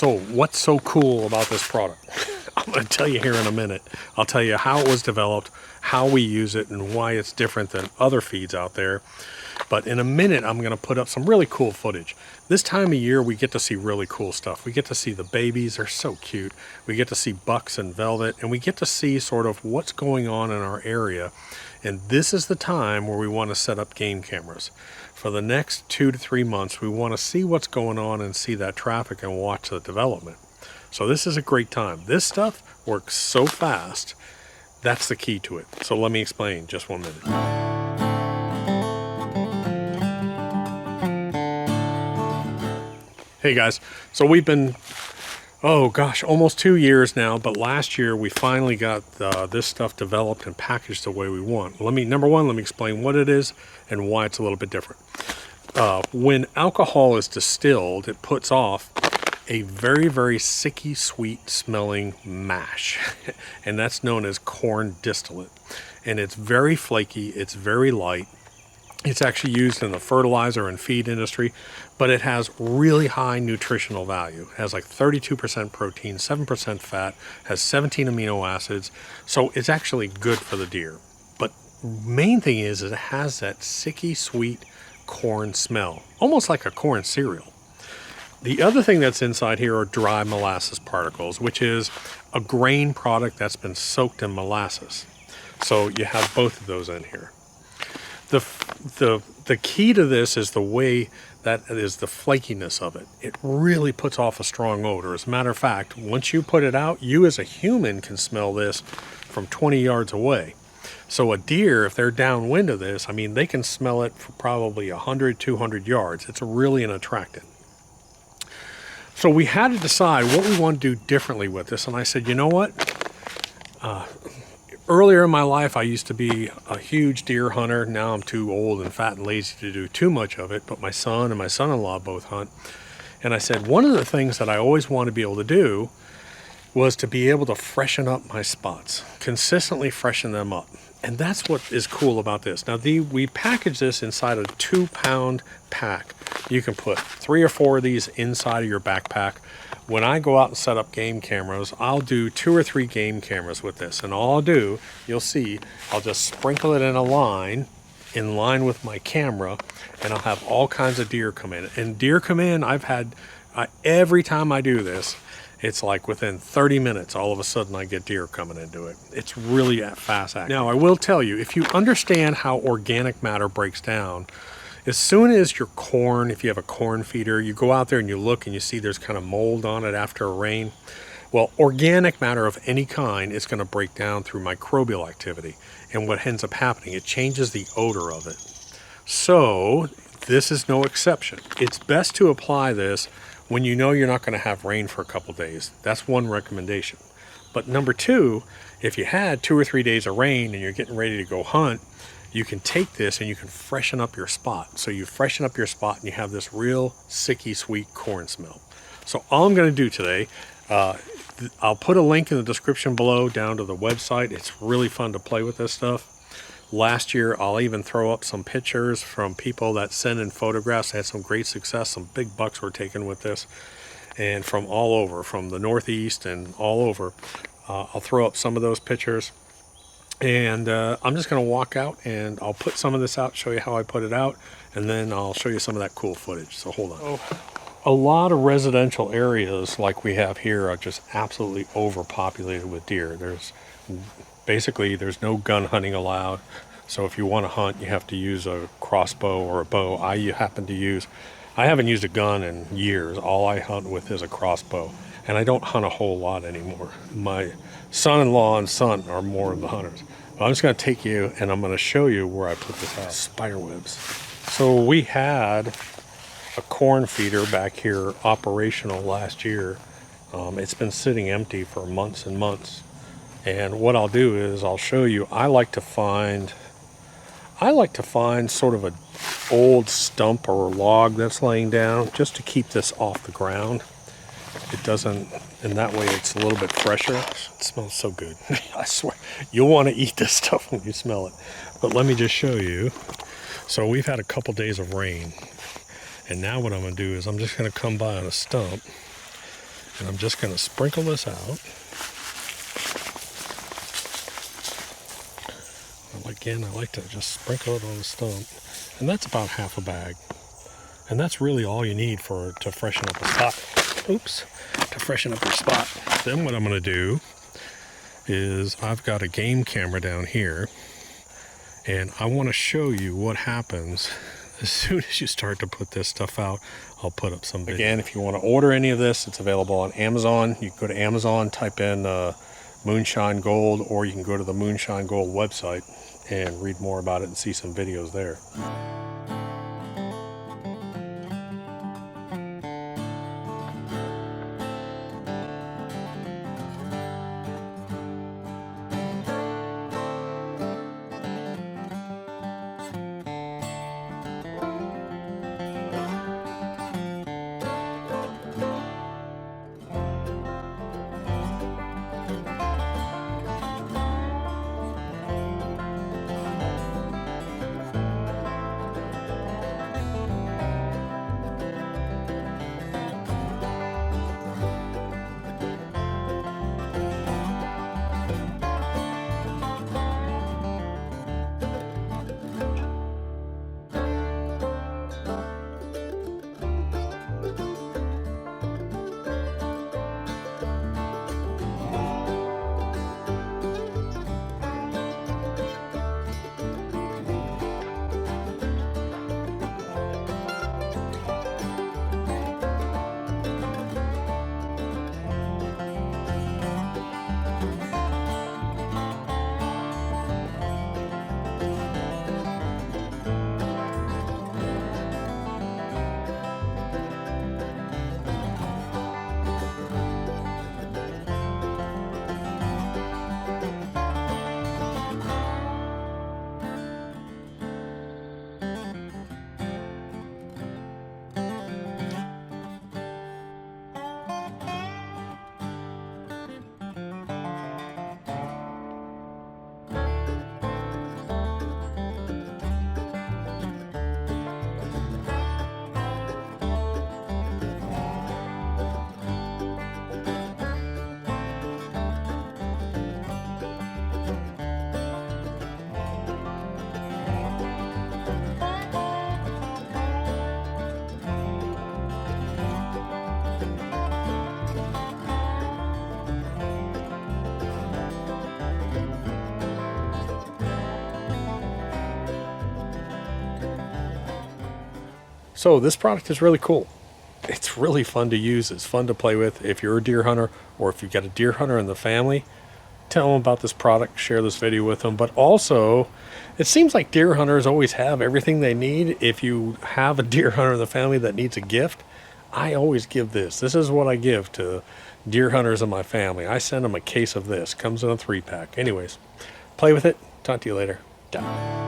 So what's so cool about this product? I'm going to tell you here in a minute. I'll tell you how it was developed, how we use it, and why it's different than other feeds out there. But in a minute, I'm going to put up some really cool footage. This time of year, we get to see really cool stuff. We get to see the babies. They're so cute. We get to see bucks and velvet, and we get to see sort of what's going on in our area. And this is the time where we want to set up game cameras. For the next 2 to 3 months, we want to see what's going on and see that traffic and watch the development. So this is a great time. This stuff works so fast. That's the key to it. So let me explain just 1 minute. Hey guys, so we've been, oh gosh, almost 2 years now, but last year we finally got this stuff developed and packaged the way we want. Number one, let me explain what it is and why it's a little bit different. When alcohol is distilled, it puts off a very, very sicky, sweet smelling mash, and that's known as corn distillate. And it's very flaky, it's very light. It's actually used in the fertilizer and feed industry, but it has really high nutritional value. It has like 32% protein, 7% fat, has 17 amino acids, so it's actually good for the deer. But main thing is it has that sicky, sweet corn smell, almost like a corn cereal. The other thing that's inside here are dry molasses particles, which is a grain product that's been soaked in molasses. So you have both of those in here. The key to this is the way that is the flakiness of it. It really puts off a strong odor. As a matter of fact, once you put it out, you as a human can smell this from 20 yards away. So a deer, if they're downwind of this, I mean, they can smell it for probably 100, 200 yards. It's really an attractant. So we had to decide what we want to do differently with this. And I said, you know what? Earlier in my life, I used to be a huge deer hunter. Now I'm too old and fat and lazy to do too much of it. But my son and my son-in-law both hunt. And I said, one of the things that I always want to be able to do was to be able to freshen up my spots, consistently freshen them up. And that's what is cool about this. Now, we package this inside a 2-pound pack. You can put 3 or 4 of these inside of your backpack. When I go out and set up game cameras, I'll do 2 or 3 game cameras with this. And all I'll do, you'll see, I'll just sprinkle it in line with my camera, and I'll have all kinds of deer come in. And deer come in, every time I do this, it's like within 30 minutes, all of a sudden I get deer coming into it. It's really fast acting. Now, I will tell you, if you understand how organic matter breaks down, as soon as your corn, if you have a corn feeder, you go out there and you look and you see there's kind of mold on it after a rain. Well, organic matter of any kind is going to break down through microbial activity. And what ends up happening, it changes the odor of it. So this is no exception. It's best to apply this when you know you're not going to have rain for a couple days. That's one recommendation. But number 2, if you had 2 or 3 days of rain and you're getting ready to go hunt, you can take this and you can freshen up your spot. So you freshen up your spot and you have this real sicky, sweet corn smell. So all I'm going to do today, I'll put a link in the description below down to the website. It's really fun to play with this stuff. Last year, I'll even throw up some pictures from people that send in photographs. They had some great success. Some big bucks were taken with this, and from all over, from the Northeast and all over. I'll throw up some of those pictures. And I'm just going to walk out and I'll put some of this out, show you how I put it out, and then I'll show you some of that cool footage. So hold on. A lot of residential areas like we have here are just absolutely overpopulated with deer. There's no gun hunting allowed. So if you want to hunt, you have to use a crossbow or a bow. I haven't used a gun in years. All I hunt with is a crossbow. And I don't hunt a whole lot anymore. My son-in-law and son are more of the hunters. But I'm just going to take you and I'm going to show you where I put this out. Spider webs. So we had a corn feeder back here operational last year. It's been sitting empty for months and months. And what I'll do is I'll show you, I like to find sort of an old stump or log that's laying down just to keep this off the ground. It doesn't, and that way it's a little bit fresher. It smells so good. I swear, you'll want to eat this stuff when you smell it. But let me just show you. So we've had a couple days of rain. And now what I'm going to do is I'm just going to come by on a stump And I'm just going to sprinkle this out. Again, I like to just sprinkle it on the stump. And that's about half a bag. And that's really all you need to freshen up a spot. Oops. To freshen up your spot. Then what I'm going to do is I've got a game camera down here. And I want to show you what happens as soon as you start to put this stuff out. I'll put up some video. Again, if you want to order any of this, it's available on Amazon. You can go to Amazon, type in Moonshine Gold, or you can go to the Moonshine Gold website and read more about it and see some videos there. So this product is really cool. It's really fun to use. It's fun to play with. If you're a deer hunter, or if you've got a deer hunter in the family, tell them about this product, share this video with them. But also, it seems like deer hunters always have everything they need. If you have a deer hunter in the family that needs a gift, I always give this. This is what I give to deer hunters in my family. I send them a case of this. Comes in a 3-pack. Anyways, play with it. Talk to you later. Done.